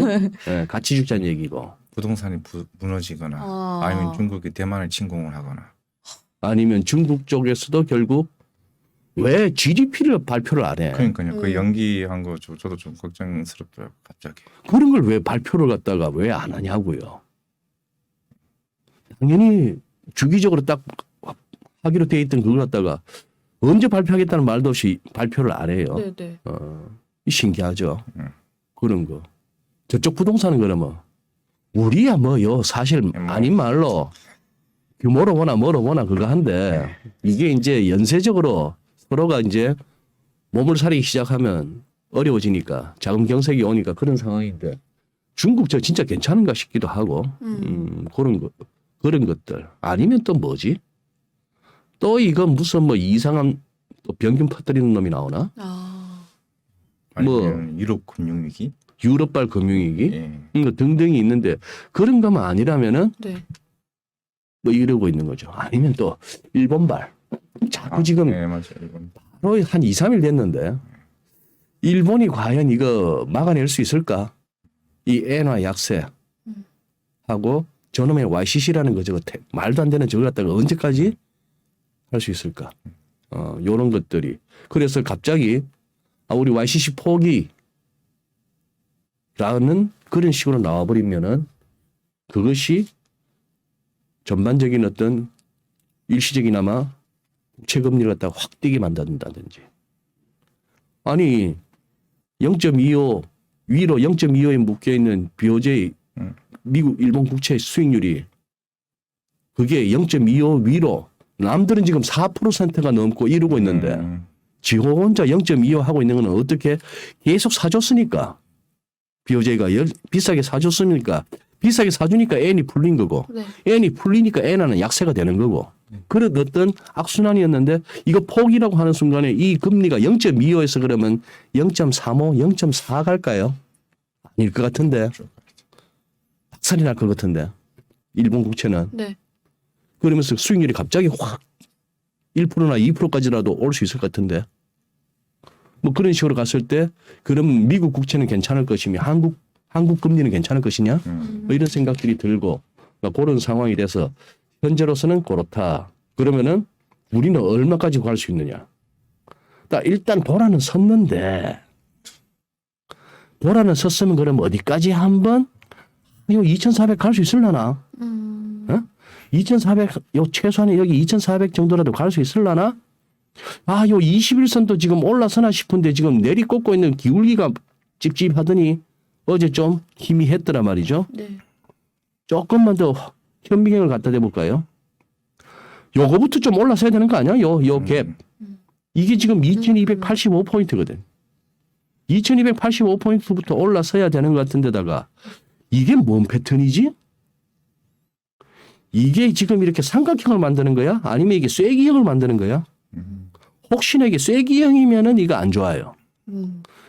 예, 같이 죽자는 얘기고 부동산이 무너지거나 아니면 중국이 대만을 침공을 하거나 아니면 중국 쪽에서도 결국 왜 GDP를 발표를 안 해? 그러니까요. 그 연기한 거 저도 좀 걱정스럽더라고요. 갑자기. 그런 걸 왜 발표를 갖다가 왜 안 하냐고요. 당연히 주기적으로 딱 하기로 돼 있던 그걸 갖다가 언제 발표하겠다는 말도 없이 발표를 안 해요. 네네. 신기하죠. 그런 거. 저쪽 부동산은 그러면 우리야 뭐요 사실 아닌 말로 규모로 보나 뭐로 보나 그거 한데 이게 이제 연쇄적으로 서로가 이제 몸을 사리기 시작하면 어려워지니까 자금 경색이 오니까 그런 상황인데 중국 저 진짜 괜찮은가 싶기도 하고 그런 것들 아니면 또 뭐지? 또 이거 무슨 뭐 이상한 또 병균 퍼뜨리는 놈이 나오나? 아니면 유럽 금융위기? 유럽발 금융위기? 예. 등등이 있는데 그런 것만 아니라면은 네. 뭐 이러고 있는 거죠. 아니면 또 일본발. 자꾸 지금 네, 맞아요. 이건. 바로 한 2, 3일 됐는데 일본이 과연 이거 막아낼 수 있을까? 이 엔화 약세 하고 저놈의 YCC라는 거 저거 말도 안 되는 저걸 갖다가 언제까지 할 수 있을까? 요런 것들이. 그래서 갑자기 우리 YCC 포기라는 그런 식으로 나와버리면은 그것이 전반적인 어떤 일시적이나마 국채금리를 갖다가 확 뛰게 만든다든지. 아니 0.25 위로 0.25에 묶여있는 BOJ 미국 일본 국채 수익률이 그게 0.25 위로 남들은 지금 4%가 넘고 이러고 있는데 지 혼자 0.25 하고 있는 건 어떻게 계속 사줬으니까 BOJ가 비싸게 사줬으니까 비싸게 사주니까 N이 풀린 거고 네. N이 풀리니까 N하는 약세가 되는 거고 그런 어떤 악순환이었는데 이거 포기라고 하는 순간에 이 금리가 0.25에서 그러면 0.35, 0.4 갈까요? 아닐 것 같은데 박살이 날 것 같은데 일본 국채는 네. 그러면서 수익률이 갑자기 확 1%나 2%까지라도 올 수 있을 것 같은데 뭐 그런 식으로 갔을 때 그럼 미국 국채는 괜찮을 것이며 한국 금리는 괜찮을 것이냐 뭐 이런 생각들이 들고 그러니까 그런 상황이 돼서 현재로서는 그렇다. 그러면은 우리는 얼마까지 갈 수 있느냐? 일단 보라는 섰는데 보라는 섰으면 그럼 어디까지 한번 요 2,400 갈 수 있을라나? 2,400 요 최소한 여기 2,400 정도라도 갈 수 있을라나? 요 21선도 지금 올라서나 싶은데 지금 내리꽂고 있는 기울기가 찝찝하더니 어제 좀 희미했더라 말이죠. 네. 조금만 더 현미경을 갖다 대볼까요? 요거부터 좀 올라서야 되는 거 아니야? 요 갭. 이게 지금 2285포인트거든. 2285포인트부터 올라서야 되는 것 같은데다가 이게 뭔 패턴이지? 이게 지금 이렇게 삼각형을 만드는 거야? 아니면 이게 쐐기형을 만드는 거야? 혹시나 이게 쐐기형이면은 이거 안 좋아요.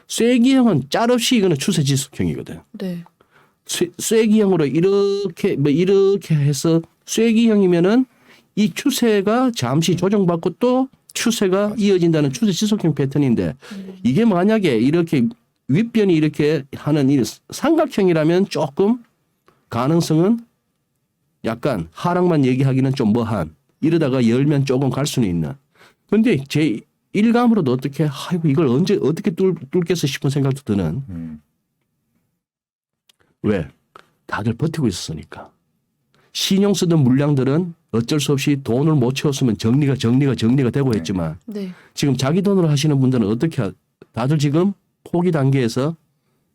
쐐기형은 짤없이 이거는 추세 지속형이거든. 네. 쐐기형으로 이렇게 해서 쐐기형이면은 이 추세가 잠시 조정받고 또 추세가 이어진다는 추세 지속형 패턴인데 이게 만약에 이렇게 윗변이 이렇게 하는 이 삼각형이라면 조금 가능성은 약간 하락만 얘기하기는 좀 뭐한 이러다가 열면 조금 갈 수는 있는. 근데 제 일감으로도 어떻게 이걸 언제 어떻게 뚫겠어 싶은 생각도 드는. 왜? 다들 버티고 있었으니까. 신용 쓰던 물량들은 어쩔 수 없이 돈을 못 채웠으면 정리가 되고 했지만 네. 지금 자기 돈으로 하시는 분들은 어떻게 다들 지금 포기 단계에서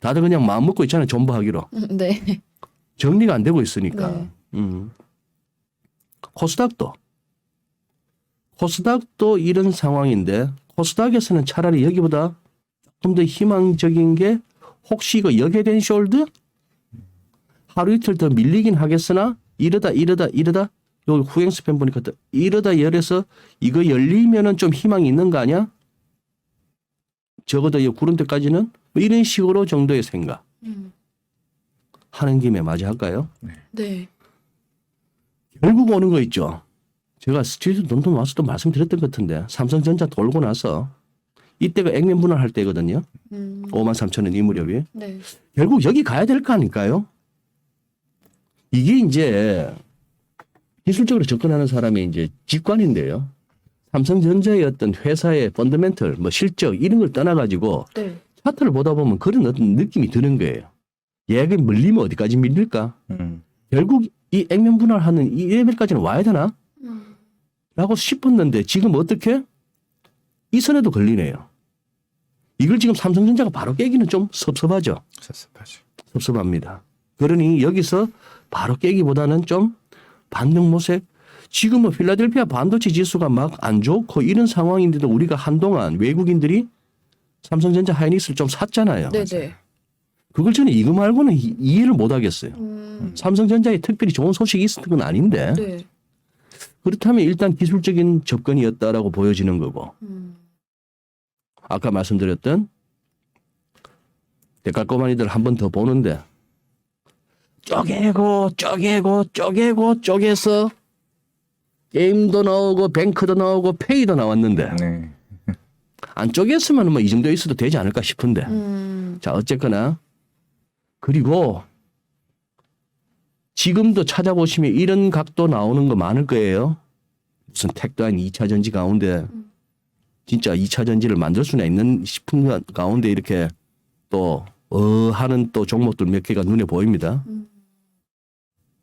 다들 그냥 마음 먹고 있잖아요. 존버하기로. 네. 정리가 안 되고 있으니까. 네. 코스닥도 이런 상황인데 코스닥에서는 차라리 여기보다 조금 더 희망적인 게 혹시 이거 역회된 숄드? 하루 이틀 더 밀리긴 하겠으나 이러다 여기 후행 스팸 보니까 이러다 열해서 이거 열리면은 좀 희망이 있는 거 아니야? 적어도 이 구름 때까지는 뭐 이런 식으로 정도의 생각 하는 김에 맞이 할까요? 네. 결국 오는 거 있죠. 제가 스트리트 런던 와서 또 말씀드렸던 것 같은데 삼성전자 돌고 나서 이때가 액면 분할할 때거든요. 53,000원 이 무렵이. 네. 결국 여기 가야 될 거 아닐까요? 이게 이제 기술적으로 접근하는 사람이 이제 직관인데요. 삼성전자의 어떤 회사의 펀더멘털, 뭐 실적 이런 걸 떠나가지고 네. 차트를 보다 보면 그런 어떤 느낌이 드는 거예요. 얘가 밀리면 어디까지 밀릴까? 결국 이 액면 분할하는 이 레벨까지는 와야 되나? 라고 싶었는데 지금 어떻게? 이 선에도 걸리네요. 이걸 지금 삼성전자가 바로 깨기는 좀 섭섭하죠. 섭섭합니다. 그러니 여기서 바로 깨기보다는 좀 반등 모색. 지금은 필라델피아 반도체 지수가 막 안 좋고 이런 상황인데도 우리가 한동안 외국인들이 삼성전자 하이닉스를 좀 샀잖아요. 네네. 그걸 저는 이거 말고는 이해를 못 하겠어요. 삼성전자에 특별히 좋은 소식이 있었던 건 아닌데 네. 그렇다면 일단 기술적인 접근이었다라고 보여지는 거고 아까 말씀드렸던 대깔꼬마니들 한 번 더 보는데 쪼개서 게임도 나오고 뱅크도 나오고 페이도 나왔는데 네. 안 쪼갰으면 뭐 이 정도 있어도 되지 않을까 싶은데 자 어쨌거나 그리고 지금도 찾아보시면 이런 각도 나오는 거 많을 거예요. 무슨 택도 아닌 2차 전지 가운데 진짜 2차 전지를 만들 수나 있는 싶은 가운데 이렇게 또 하는 또 종목들 몇 개가 눈에 보입니다.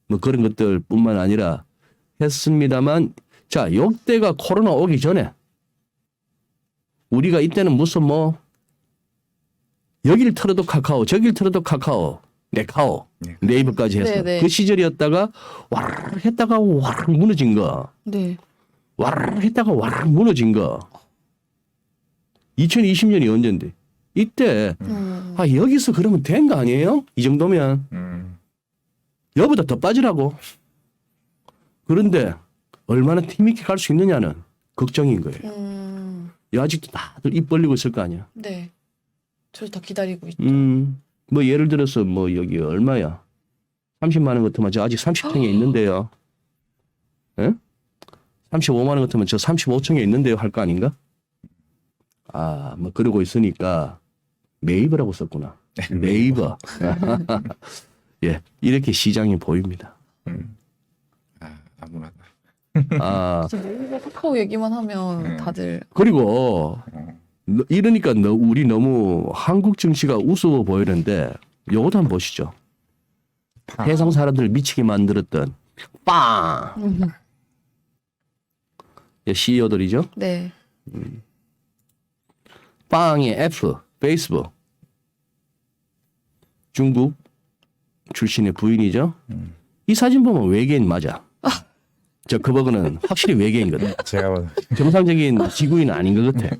뭐 그런 것들뿐만 아니라 했습니다만 자, 요때가 코로나 오기 전에 우리가 이때는 무슨 뭐 여길 털어도 카카오 저길 털어도 카카오 네카오 네. 네이버까지 해서 네네. 그 시절이었다가 와르르 했다가 와르르 무너진 거 네. 와르르 했다가 와르르 무너진 거 2020년이 언젠데 이때 여기서 그러면 된 거 아니에요? 이 정도면 여보다 더 빠지라고. 그런데 얼마나 힘있게 갈 수 있느냐는 걱정인 거예요. 아직도 다들 입 벌리고 있을 거 아니야. 네. 저도 다 기다리고 있죠. 뭐 예를 들어서 뭐 여기 얼마야? 30만 원 같으면 저 아직 30층에 있는데요. 예? 35만 원 같으면 저 35층에 있는데요 할 거 아닌가? 뭐 그러고 있으니까 네이버라고 썼구나. 네이버. 예, 이렇게 시장이 보입니다. 아무나. 진짜 네이버 카카오 얘기만 하면 다들 그리고 이러니까 우리 너무 한국 증시가 우스워 보이는데 요것도 한번 보시죠. 세상 사람들을 미치게 만들었던 빵! CEO들이죠. 네. 빵의 F, 페이스북. 중국 출신의 부인이죠. 이 사진 보면 외계인 맞아. 저 그버그는 확실히 외계인거든. 제가 봐도 정상적인 지구인은 아닌 것 같아.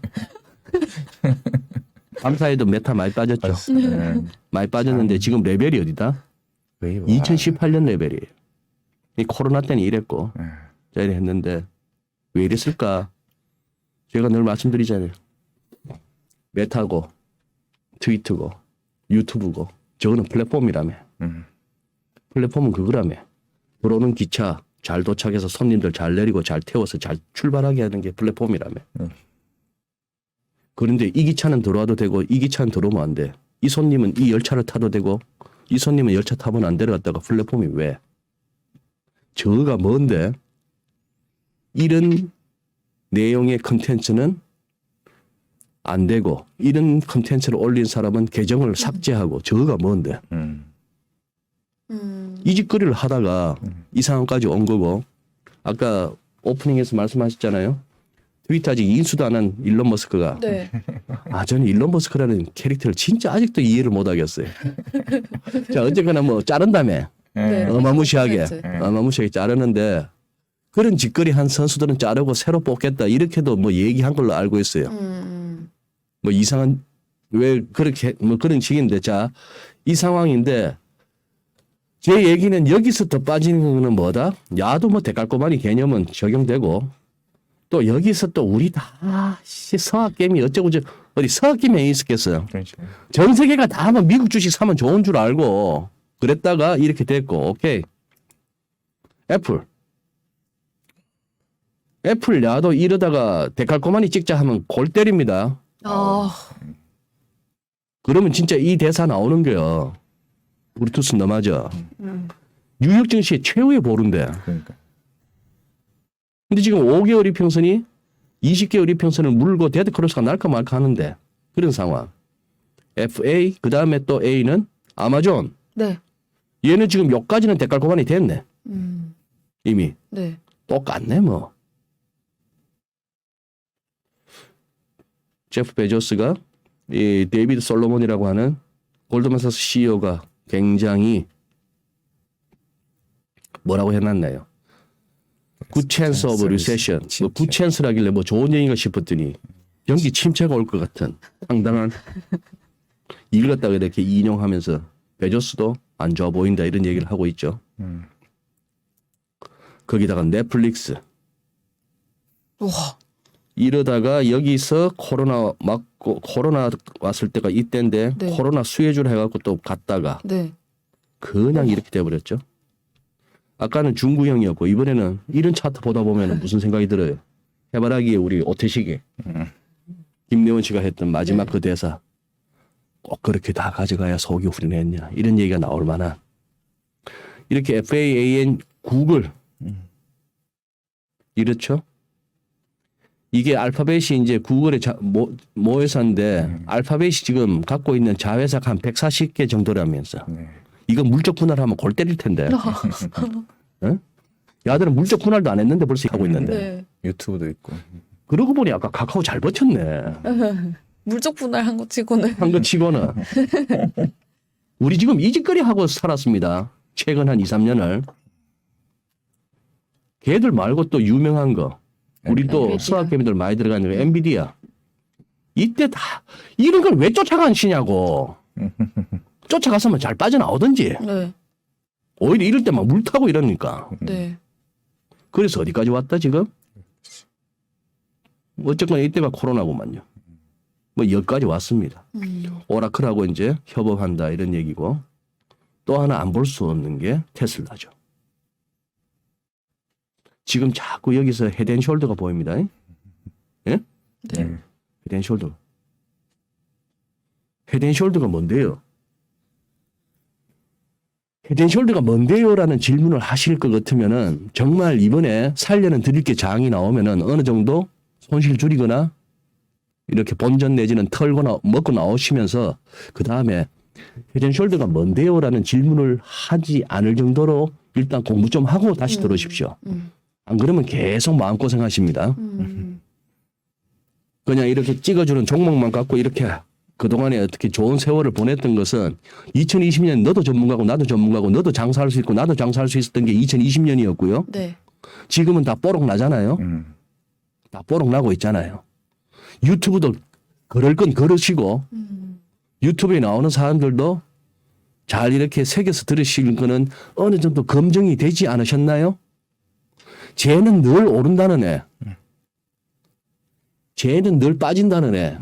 밤사이도 메타 많이 빠졌죠. 많이 빠졌는데 지금 레벨이 어디다? 2018년 레벨이에요. 이 코로나 때는 이랬고 자 이래 했는데 왜 이랬을까? 제가 늘 말씀드리잖아요. 메타고 트위터고 유튜브고 저거는 플랫폼이라며. 플랫폼은 그거라며. 들어오는 기차 잘 도착해서 손님들 잘 내리고 잘 태워서 잘 출발하게 하는 게 플랫폼이라며. 그런데 이 기차는 들어와도 되고 이 기차는 들어오면 안 돼. 이 손님은 이 열차를 타도 되고 이 손님은 열차 타면 안 데려갔다가 플랫폼이 왜? 저거가 뭔데? 이런 내용의 컨텐츠는 안 되고 이런 컨텐츠를 올린 사람은 계정을 삭제하고 저거가 뭔데? 이 짓거리를 하다가 이 상황까지 온 거고 아까 오프닝에서 말씀하셨잖아요. 트위터 아직 인수도 안 한 일론 머스크가 네. 저는 일론 머스크라는 캐릭터를 진짜 아직도 이해를 못 하겠어요. 자 어쨌거나 뭐 자른다며 네. 어마무시하게 네. 어마무시하게 자르는데 그런 짓거리 한 선수들은 자르고 새로 뽑겠다 이렇게도 뭐 얘기한 걸로 알고 있어요. 뭐 이상한 왜 그렇게 뭐 그런 식인데 자 이 상황인데 제 얘기는 여기서 더 빠지는 거는 뭐다? 야도 뭐 대깔꼬마니 개념은 적용되고 또 여기서 또 우리 다 서학개미 어쩌고 어디 서학개미 있었겠어요. 전 세계가 다 하면 미국 주식 사면 좋은 줄 알고 그랬다가 이렇게 됐고 오케이. 애플 야도 이러다가 데칼코마니 찍자 하면 골 때립니다. 그러면 진짜 이 대사 나오는 거야. 브루투스 너 맞아. 뉴욕 증시의 최후의 보루인데. 그러니까. 근데 지금 5개월 이평선이 20개월 이평선을 물고 데드크로스가 날까 말까 하는데 그런 상황. FA 그다음에 또 A는 아마존. 네. 얘는 지금 여기까지는 데칼코마니 됐네. 이미. 네. 똑같네 뭐. 제프 베조스가 이 데이비드 솔로몬이라고 하는 골드만삭스 CEO가 굉장히 뭐라고 해놨나요? Good chance of recession. 뭐 good chance라길래 뭐 좋은 얘기가 싶었더니 경기 침체가 올 것 같은 상당한 이걸 갖다가 이렇게 인용하면서 베조스도 안 좋아 보인다 이런 얘기를 하고 있죠. 거기다가 넷플릭스. 와. 이러다가 여기서 코로나 맞고 코로나 왔을 때가 이때인데 네. 코로나 수혜주를 해갖고 또 갔다가 네. 그냥 이렇게 돼버렸죠. 아까는 중구형이었고 이번에는 이런 차트 보다 보면 무슨 생각이 들어요. 해바라기에 우리 오태식이 김래원 씨가 했던 마지막 네. 그 대사 꼭 그렇게 다 가져가야 속이 후련했냐 이런 얘기가 나올 만한 이렇게 FAAN 구글 이렇죠. 이게 알파벳이 이제 구글의 모회사인데 알파벳이 지금 갖고 있는 자회사가 한 140개 정도라면서. 네. 이거 물적 분할하면 골 때릴 텐데. 응? 야들은 물적 분할도 안 했는데 벌써 하고 있는데. 네. 유튜브도 있고. 그러고 보니 아까 카카오 잘 버텼네. 물적 분할한 거 치고는. 한 거 치고는. 우리 지금 이직거리 하고 살았습니다. 최근 한 2, 3년을. 걔들 말고 또 유명한 거. 우리 또 엔비디아. 수학 개미들 많이 들어가는 거 엔비디아. 이때 다 이런 걸 왜 쫓아가시냐고. 쫓아갔으면 잘 빠져나오든지. 네. 오히려 이럴 때 막 물 타고 이러니까. 네. 그래서 어디까지 왔다 지금? 어쨌거나 이때가 코로나구만요. 뭐 여기까지 왔습니다. 오라클하고 이제 협업한다 이런 얘기고 또 하나 안 볼 수 없는 게 테슬라죠. 지금 자꾸 여기서 헤드앤숄더가 보입니다. 예? 네. 헤드앤숄더. 헤드앤숄더가 뭔데요? 헤드앤숄더가 뭔데요라는 질문을 하실 것 같으면은 정말 이번에 살려는 드릴 게 장이 나오면은 어느 정도 손실 줄이거나 이렇게 본전 내지는 털거나 먹고 나오시면서 그 다음에 헤드앤숄더가 뭔데요라는 질문을 하지 않을 정도로 일단 공부 좀 하고 다시 들어오십시오. 안 그러면 계속 마음고생하십니다. 그냥 이렇게 찍어주는 종목만 갖고 이렇게 그동안에 어떻게 좋은 세월을 보냈던 것은 2020년 너도 전문가고 나도 전문가고 너도 장사할 수 있고 나도 장사할 수 있었던 게 2020년이었고요. 네. 지금은 다 뽀록 나잖아요. 다 뽀록 나고 있잖아요. 유튜브도 걸을 건 걸으시고 유튜브에 나오는 사람들도 잘 이렇게 새겨서 들으시는 거는 어느 정도 검증이 되지 않으셨나요? 쟤는 늘 오른다는 애. 쟤는 늘 빠진다는 애.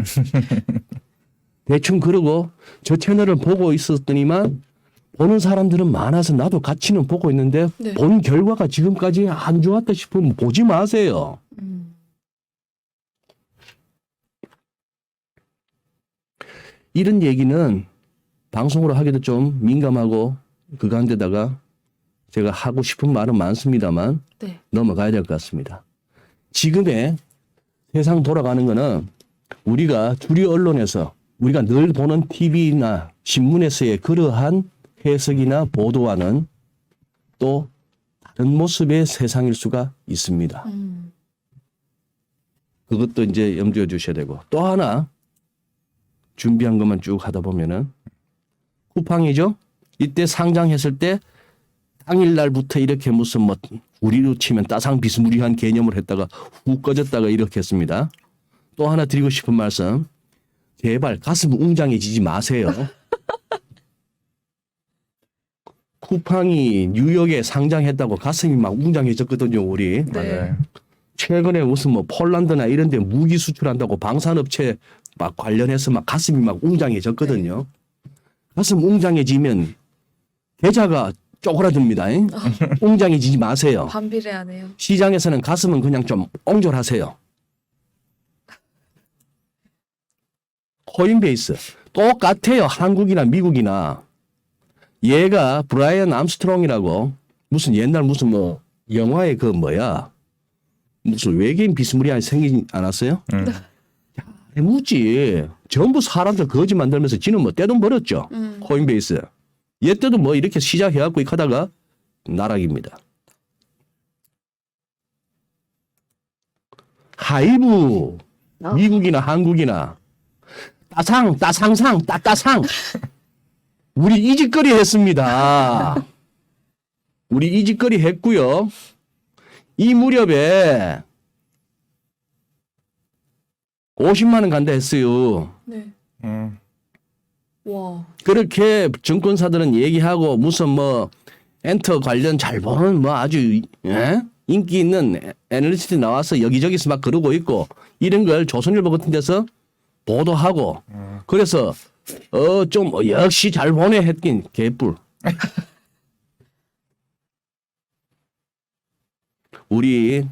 대충 그러고 저 채널을 보고 있었더니만 보는 사람들은 많아서 나도 같이는 보고 있는데 네. 본 결과가 지금까지 안 좋았다 싶으면 보지 마세요. 이런 얘기는 방송으로 하기도 좀 민감하고 그 가운데다가 제가 하고 싶은 말은 많습니다만 네. 넘어가야 될 것 같습니다. 지금의 세상 돌아가는 거는 우리가 주류 언론에서 우리가 늘 보는 TV나 신문에서의 그러한 해석이나 보도와는 또 다른 모습의 세상일 수가 있습니다. 그것도 이제 염두에 두셔야 되고 또 하나 준비한 것만 쭉 하다 보면은 쿠팡이죠. 이때 상장했을 때 당일날부터 이렇게 무슨 뭐 우리로 치면 따상 비스무리한 개념을 했다가 훅 꺼졌다가 이렇게 했습니다. 또 하나 드리고 싶은 말씀. 제발 가슴 웅장해지지 마세요. 쿠팡이 뉴욕에 상장했다고 가슴이 막 웅장해졌거든요, 우리. 네. 최근에 무슨 뭐 폴란드나 이런 데 무기 수출한다고 방산업체 막 관련해서 막 가슴이 막 웅장해졌거든요. 가슴 웅장해지면 계좌가 쪼그라듭니다. 웅장해지지 마세요. 반비례하네요. 시장에서는 가슴은 그냥 좀 옹졸하세요. 코인베이스 똑같아요. 한국이나 미국이나. 얘가 브라이언 암스트롱이라고 무슨 옛날 무슨 뭐 영화에 그 뭐야 무슨 외계인 비스무리하게 생기지 않았어요? 무지 전부 사람들 거지 만들면서 지는 뭐 떼돈 벌었죠. 코인베이스. 얘 때도 뭐 이렇게 시작해갖고 이렇게 하다가 나락입니다. 하이브 미국이나 한국이나 따상상 우리 이직거리 했습니다. 우리 이직거리 했고요. 이 무렵에 50만 원 간다 했어요. 네. 와. 그렇게 증권사들은 얘기하고 무슨 뭐 엔터 관련 잘 보는 뭐 아주 인기 있는 애널리스트 나와서 여기저기서 막 그러고 있고 이런 걸 조선일보 같은 데서 보도하고 그래서 좀 역시 잘 보내 했긴 개뿔. 우리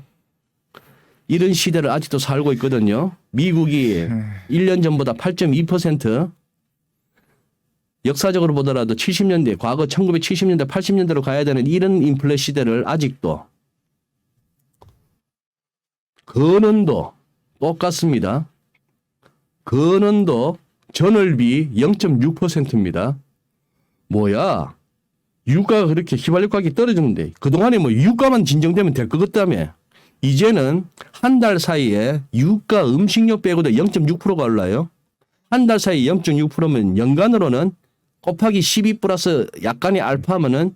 이런 시대를 아직도 살고 있거든요. 미국이 1년 전보다 8.2% 역사적으로 보더라도 70년대, 과거 1970년대, 80년대로 가야 되는 이런 인플레 시대를 아직도 근원도 똑같습니다. 근원도 전월비 0.6%입니다. 뭐야? 유가가 그렇게 휘발유 가격이 떨어졌는데 그동안에 뭐 유가만 진정되면 될 것 같다며. 이제는 한 달 사이에 유가 음식료 빼고도 0.6%가 올라요. 한 달 사이 0.6%면 연간으로는 곱하기 12 플러스 약간의 알파면은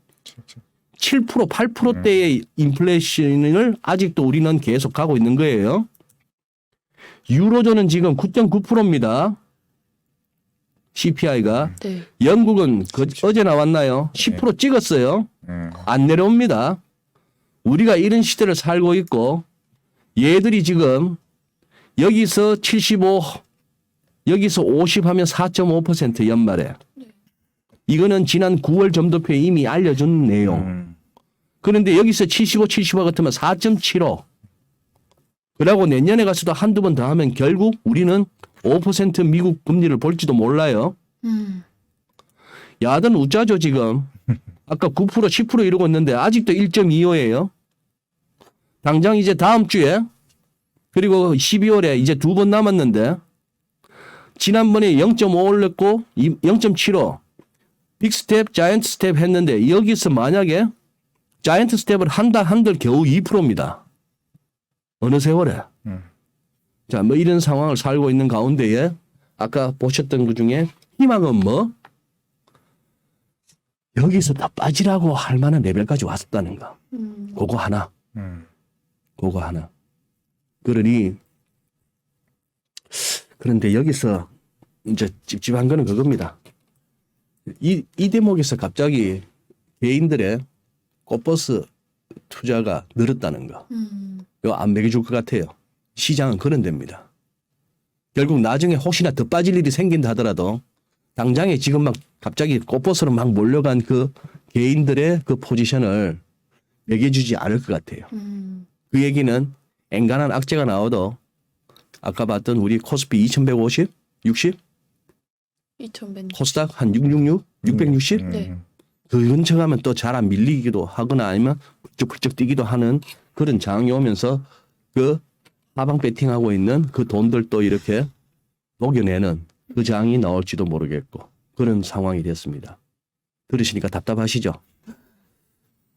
7% 8%대의 인플레이션을 아직도 우리는 계속 가고 있는 거예요. 유로존은 지금 9.9%입니다. CPI가. 네. 영국은 어제 나왔나요? 10% 찍었어요. 안 내려옵니다. 우리가 이런 시대를 살고 있고 얘들이 지금 여기서 75, 여기서 50 하면 4.5% 연말에. 이거는 지난 9월 점도표에 이미 알려준 내용. 그런데 여기서 75, 75 같으면 4.75. 그러고 내년에 가서도 한두 번 더 하면 결국 우리는 5% 미국 금리를 볼지도 몰라요. 야든 웃자죠 지금. 아까 9% 10% 이러고 있는데 아직도 1.25예요. 당장 이제 다음 주에 그리고 12월에 이제 2번 남았는데 지난번에 0.5 올렸고 0.75 빅스텝 자이언트 스텝 했는데 여기서 만약에 자이언트 스텝을 한들 겨우 2%입니다. 어느 세월에. 자, 뭐 이런 상황을 살고 있는 가운데에 아까 보셨던 그 중에 희망은 뭐? 여기서 다 빠지라고 할 만한 레벨까지 왔었다는 거. 그거 하나. 그거 하나. 그러니 그런데 여기서 이제 찝찝한 거는 그겁니다. 이 대목에서 갑자기 개인들의 꽃버스 투자가 늘었다는 거. 이거 안 먹여줄 것 같아요. 시장은 그런 데입니다. 결국 나중에 혹시나 더 빠질 일이 생긴다 하더라도 당장에 지금 막 갑자기 꽃버스로 막 몰려간 그 개인들의 그 포지션을 먹여주지 않을 것 같아요. 그 얘기는 앵간한 악재가 나와도 아까 봤던 우리 코스피 2150? 60? 2,100. 코스닥 한 666? 660? 네. 그 근처 가면 또 잘 안 밀리기도 하거나 아니면 훌쩍훌쩍 뛰기도 하는 그런 장이 오면서 그 하방 배팅하고 있는 그 돈들도 이렇게 녹여내는 그 장이 나올지도 모르겠고 그런 상황이 됐습니다. 들으시니까 답답하시죠?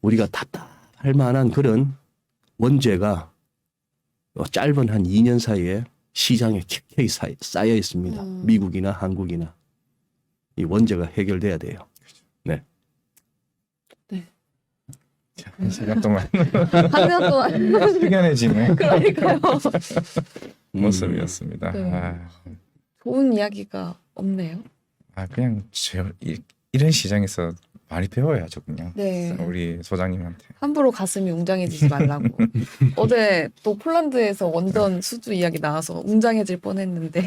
우리가 답답할 만한 그런 원죄가 짧은 한 2년 사이에 시장에 켜켜이 쌓여 있습니다. 미국이나 한국이나. 이 원죄가 해결돼야 돼요. 네. 한 시간 동안 한 년 동안. 숙연해지는 그러니까요. 모습이었습니다. 네. 좋은 이야기가 없네요. 그냥 이런 시장에서 많이 배워야죠, 그냥. 네. 우리 소장님한테. 함부로 가슴이 웅장해지지 말라고. 어제 또 폴란드에서 원전 수주 이야기 나와서 웅장해질 뻔했는데.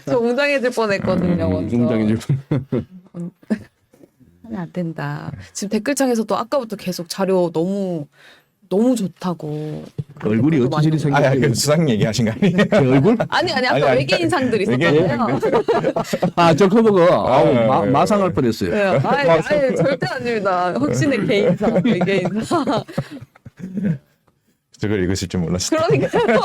저 웅장해질 뻔했거든요. 원전. 웅장해질 하면 안 된다. 지금 댓글창에서도 아까부터 계속 자료 너무 좋다고. 얼굴이 댓글도 어찌 저리 많이 생겼어요? 그 수장님 얘기하신 거 아니에요? 제 얼굴? 아니 아까 아니. 외계인상들 있었잖아요. 저 그거 보고 네. 마상할 뻔했어요. 네, 아니, 절대 아닙니다. 확신의 개인상, 외계인상. 저걸 읽으실 줄 몰랐어요. 그러니까요.